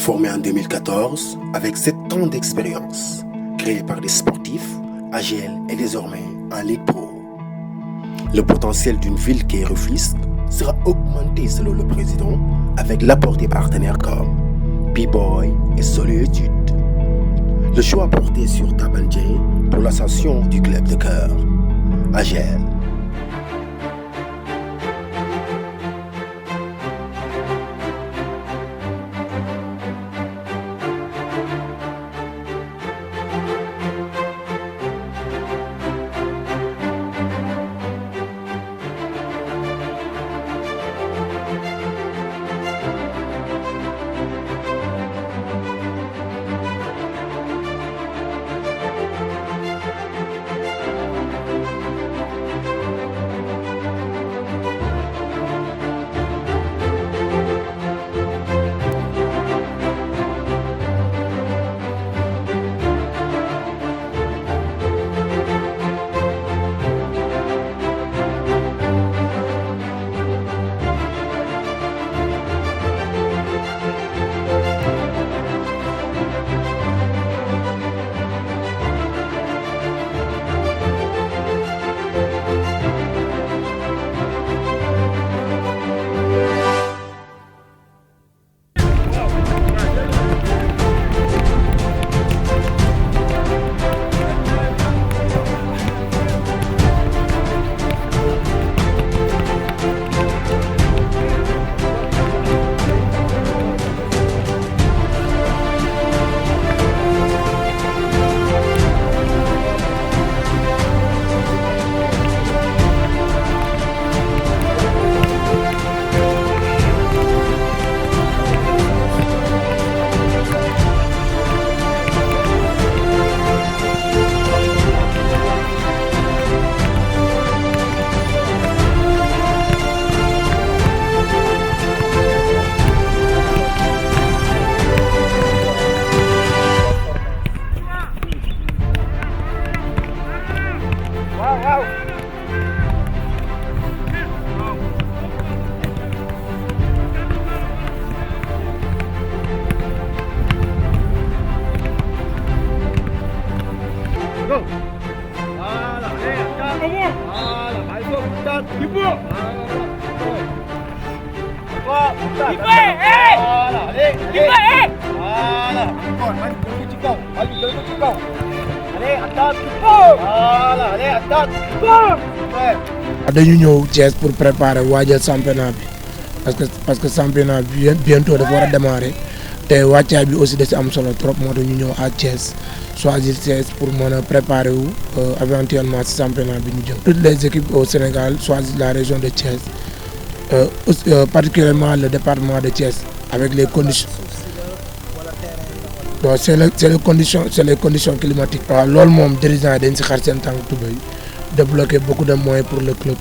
Formé en 2014, avec 7 ans d'expérience, créé par des sportifs, AGL est désormais en Ligue Pro. Le potentiel d'une ville qui est Rufisque sera augmenté selon le président avec l'apport des partenaires comme B-Boy et Solitude. Le choix porté sur Tabanjé pour l'ascension du club de cœur, AGL. dañu ñëw Thiès pour préparer waajal championnat bi parce que championnat bi bientôt dafa war a démarrer te wàccaay bi aussi da si am solo trop moo tax ñu ñëw à Thiès choisir Thiès pour mën a préparer wu éventuellement si championnat bi ñu jëm. Toutes les équipes au Sénégal choisissent la région de Thiès particulièrement le département de Thiès avec les conditions. bon c'est les conditions climatiques. waaw loolu moom dirigeant yi dañ si xar seen tànk tubéy débloquer beaucoup de moyens pour le club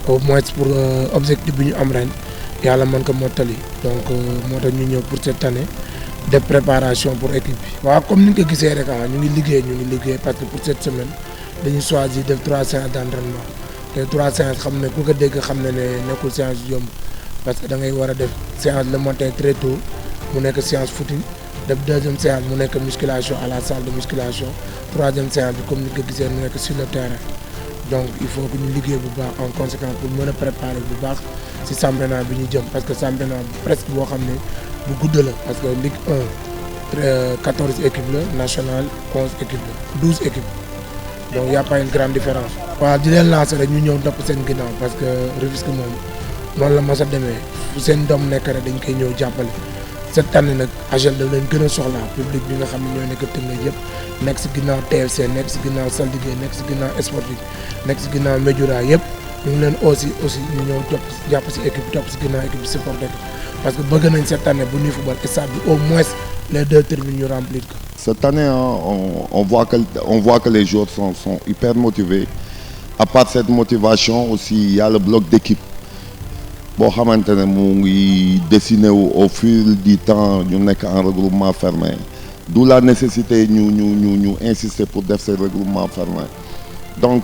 au moins pour objectif bi ñu am ren yàlla mën ko mottali donc moo tax ñu ñëw pour cette année de préparation pour équipe bi. waaw comme ni nga ko gisee rek ñu ngi liggéey parce que pour cette semaine dañuy choisir def 3 séances d'entraînement te 3 séances xam ne ku ko dégg xam ne nekkul séance yomb parce que da ngay war a def séance le matin très tôt mu nekk séance footing. def deuxième séance mu nekk musculation à la salle de musculation troisième séance bi comme ni nga ko gisee mu nekk sur le terrain donc il faut que ñu liggéey bu baax en conséquence pour mën a préparer bu baax ci championnat bi ñu jëm parce que championnat bi presque boo xam ne bu gudd la parce que Ligue 1 14 équipes la nationale 11 équipes la 12 équipes donc y a pas une grande différence. waaw di leen lancer rek ñu ñëw topp seen ginnaaw parce que Rufisque moom noonu la mos a demee fu seen doom nekk rek dañ koy ñëw jàppale. cette année nag AGEL da leen gën a soxlaa public bi nga xam ne ñoo nekk Tëngéej yëpp nekk si ginnaaw TFC nekk si ginnaaw Saltigué nekk si ginnaaw Sportif nekk si ginnaaw Médioura yëpp ñu ngi leen aussi ñu ñëw jàpp si équipe topp si ginnaaw équipe bi supporter parce que bëgg nañ cette année bu ñuy football stade bi au moins les 2 tribunes ñu remplir ko. Cette année on voit que les joueurs sont hyper motivés. À part cette motivation aussi il y a le bloc d'équipe. boo xamante ne mu ngi dessiné wu au fil du temps ñu nekk en regroupement fermé d'où la nécessité ñu insister pour def ces regroupements fermés donc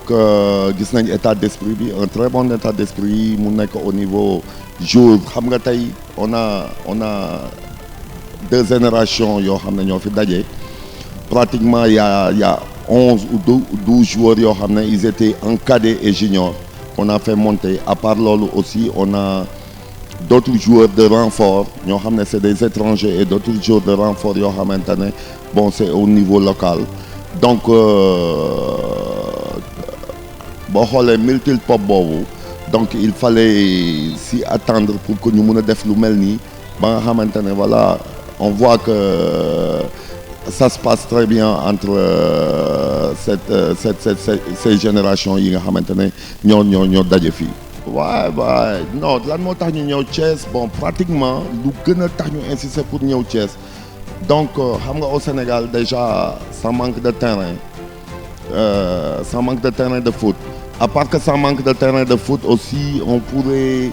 gis nañ état d'esprit bi un très bon état d'esprit mu nekk au niveau jour xam nga tey on a 2 générations yoo xam ne ñoo fi daje pratiquement il y a 11 ou 12 joueurs yoo xam ne ils étaient en cadet et junior qu'on a fait monter. À part loolu aussi on a d'autres joueurs de renfort ñoo xam ne c'est des étrangers et d'autres joueurs de renfort yoo xamante ne bon c'est au niveau local donc boo xoolee multi-pop boobu donc il fallait s'y attendre pour que ñu mën a def lu mel nii ba nga xamante ne voilà on voit que ça se passe très bien entre ces générations yi nga xamante ne ñoo daje fii. waaw non lan moo tax ñu ñëw Thiès bon pratiquement lu gën a tax ñu insister pour ñëw Thiès donc xam nga au Sénégal déjà ça manque de terrain de foot. À part que ça manque de terrain de foot aussi on pourrait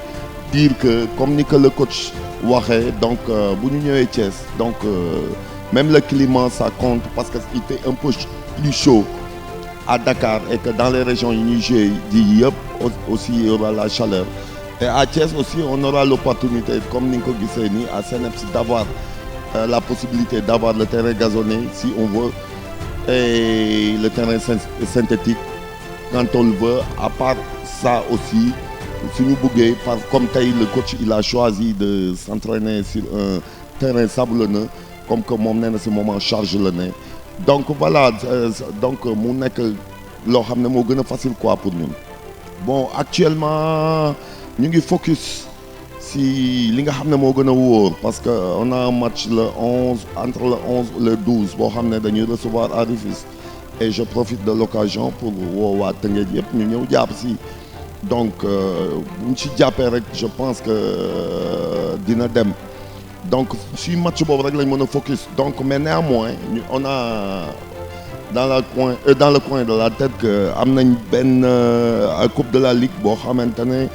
dire que comme ni que le coach waxee donc bu ñu ñëwee Thiès donc même le climat ça compte parce que il fait un peu plus chaud à Dakar et que dans les régions yi ñuy jouer ji yëpp aussi il y aura la chaleur et à Thiès aussi on aura l'opportunité comme ni nga ko gisee nii à CNEPS d'avoir la possibilité d'avoir le terrain gazonné si on veut et le terrain synthétique quand on le veut. À part ça aussi suñu bëggee comme tey le coach il a choisi de s'entraîner sur un terrain sablonneux comme que moom nee na si moment charge la ne donc voilà donc mu nekk loo xam ne moo gën a facile quoi pour ñun. Bon actuellement ñu ngi focus si li nga xam ne moo gën a wóor parce que on a un match le 11 entre le 11 et le 12 boo xam ne dañuy recevoir à Rufisque et je profite de l'occasion pour woo waa Tëngéej yëpp ñu ñëw jàpp si donc bu ñu si jàppee rek je pense que dina dem donc si match boobu rek lañ mën a focus donc mais néanmoins on a dans le coin de la tête que am nañ benn coupe de la ligue boo xamante ne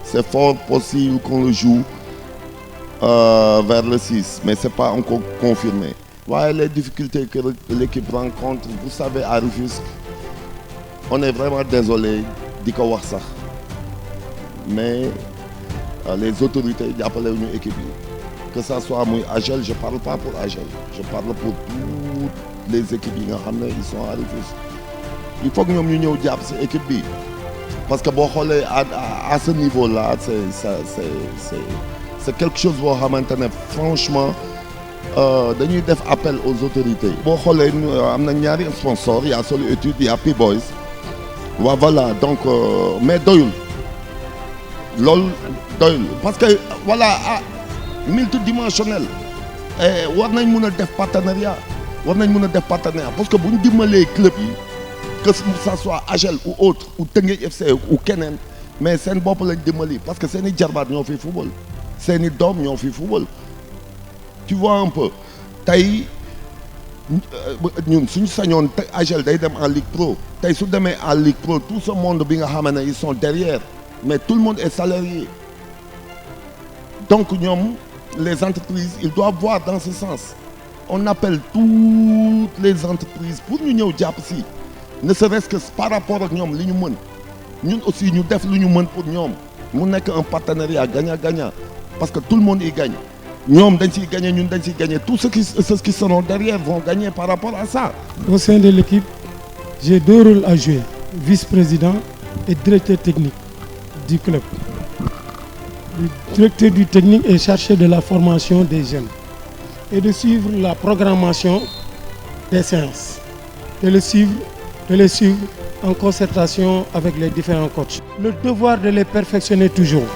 c'est fort possible qu'on le joue vers le 6 mais c'est pas encore confirmé. waaye les difficultés que l'équipe rencontre vous savez à Rufisque on est vraiment désolé di ko wax sax mais les autorités jàppale ñu équipe yi que ça soit muy AGEL je parle pas pour AGEL je parle pour toutes les équipes yi nga xam ne ils sont à Rufisque il faut que ñoom ñu ñëw jàpp ci équipe bi parce que boo xoolee à ce niveau là c'est quelque chose boo xamante ne franchement dañuy def appel aux autorités. boo xoolee am na ñaari sponsors y a Solu Études y a P-Boys waaw voilà donc mais doyul loolu doyul parce que voilà multidimensionnel et war nañ mën a def partenariat parce que bu ñu dimbalee club yi que ça soit AGEL ou autre ou Teungueth FC ou keneen mais seen bopp lañ dimbali parce que seen i jarbaat ñoo fi football seen i doom ñoo fi football. Tu vois un peu tey ñun suñu sañoon tey AGEL day dem en Ligue Pro tey su demee en Ligue Pro tout ce monde bi nga xam ne ils sont derrière mais tout le monde est salarié donc ñoom les entreprises ils doivent voir dans ce sens on appelle toutes les entreprises pour ñu ñëw jàpp si ne serait-ce que par rapport ak ñoom li ñu mën ñun aussi ñu def lu ñu mën pour ñoom mu nekk un partenariat gagnant-gagnant parce que tout le monde y gagne. ñoom dañ ciy gagner ñun dañ ciy gagner tous ceux qui seront derrière vont gagner par rapport à ça. Au sein de l'équipe, j'ai 2 rôles à jouer, vice-président et directeur technique du club. Le directeur du technique est chargé de la formation des jeunes et de suivre la programmation des séances, de les suivre en concertation avec les différents coachs. Le devoir de les perfectionner toujours.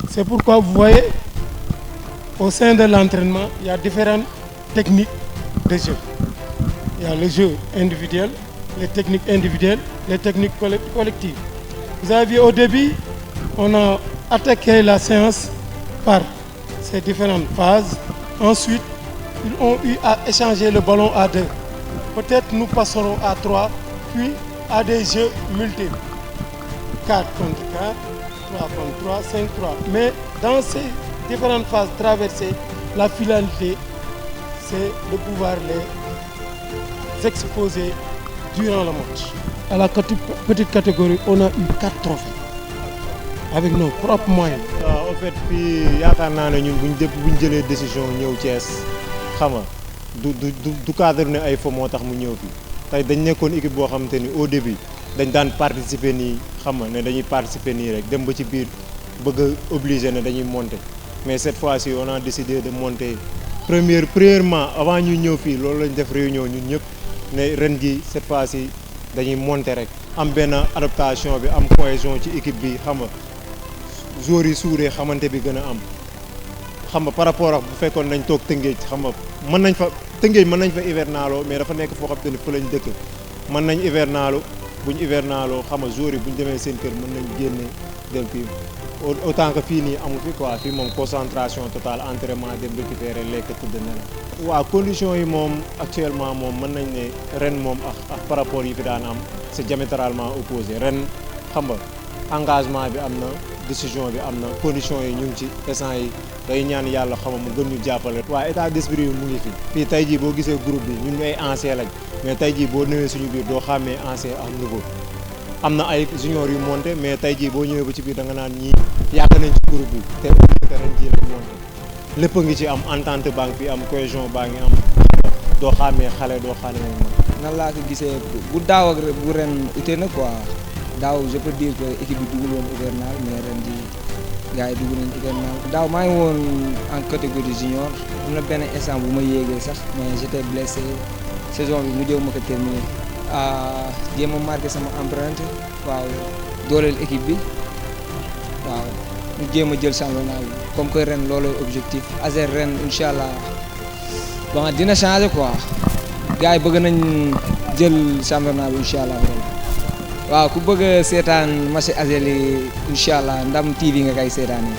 C'est pourquoi vous voyez au sein de l'entraînement, il y a différentes techniques de jeu. Il y a le jeu individuel, les techniques individuelles, les techniques collectives. Vous avez vu au début, on a attaqué la séance par ces différentes phases. Ensuite, ils ont eu à échanger le ballon à 2. Peut-être nous passerons à 3, puis à des jeux multiples. 4 contre 4, 3 contre 3, 5 3. Mais dans ces différentes phases traversées, la finalité, c'est de pouvoir les exposer durant le match. À la petite catégorie, on a eu 4 trophées avec nos propres moyens. En fait, puis yaakaar naa ne ñun bu ñu jëlee décision ñëw Thiès xam nga du cadre ne ay fo moo tax mu ñëw fii tey dañ nekkoon équipe boo xamante ni au début dañ daan participer nii xam nga ne dañuy participer nii rek dem ba ci biir bëgg a obligé ne dañuy monter mais cette fois-ci on a décidé de monter premièrement avant ñu ñëw fii loolu lañ def réunion ñun ñëpp ne ren ji cette fois-ci dañuy monter rek am benn adaptation bi am cohésion ci équipe bi xam nga joueurs yi suuree xamante bi gën a am xam nga par rapport ak bu fekkoon nañ toog Tëngéej xam nga mën nañ fa Tëngéej mën nañ fa hivernalo mais dafa nekk foo xam te ne fa lañ dëkk mën nañ hivernalo buñ hivernalo xam nga joueurs yi buñ demee seen kër mën nañ génne dem fii autant que fii nii amu fi quoi fii moom concentration totale entraînement dem récupérer lekk tëdd nelaw waaw conditions yi moom actuellement moom mën nañ ne ren moom ak par rapport yi fi daan am c'est diamétralement opposé ren xam nga engagement bi am na décision bi am na conditions yi ñu ngi ci instant yi day ñaan yàlla xam nga mu gën ñu jàppale. waaw état d'esprit bi mu ngi fi fii tey jii boo gisee groupe bi ñun ay ancien lañ mais tey jii boo ñëwee suñu biir doo xàmmee ancien ak nouveau am na ay juniors yu monté mais tey jii boo ñëwee ba ci biir da nga naan ñii yàgg nañ ci groupe bi te ren jii lañ monté lépp a ngi ci am entente baa ngi fi am cohésion baa ngi am doo xàmmee xale doo xàmmee mag. nan laa ko gisee bu daaw ak bu ren ute na quoi daaw je peux dire que équipe bi dugul woon hivernal mais ren ji gars yi dugg nañ hivernal. daaw maa ngi woon en catégorie junior am na benn instant bu ma yéegee sax mais j'étais blessé saison bi mujjee ma ko terminé jéem a marqué sama empreinte waaw dooleel équipe bi waaw ñu jéem a jël championnat bi comme que ren loolu objectif ASER ren incha allah bon dina changer quoi gars yi bëgg nañ jël championnat bi incha allah waaw ku bëgg a seetaan match ASER yi incha allah Ndam TV nga kay seetaan yi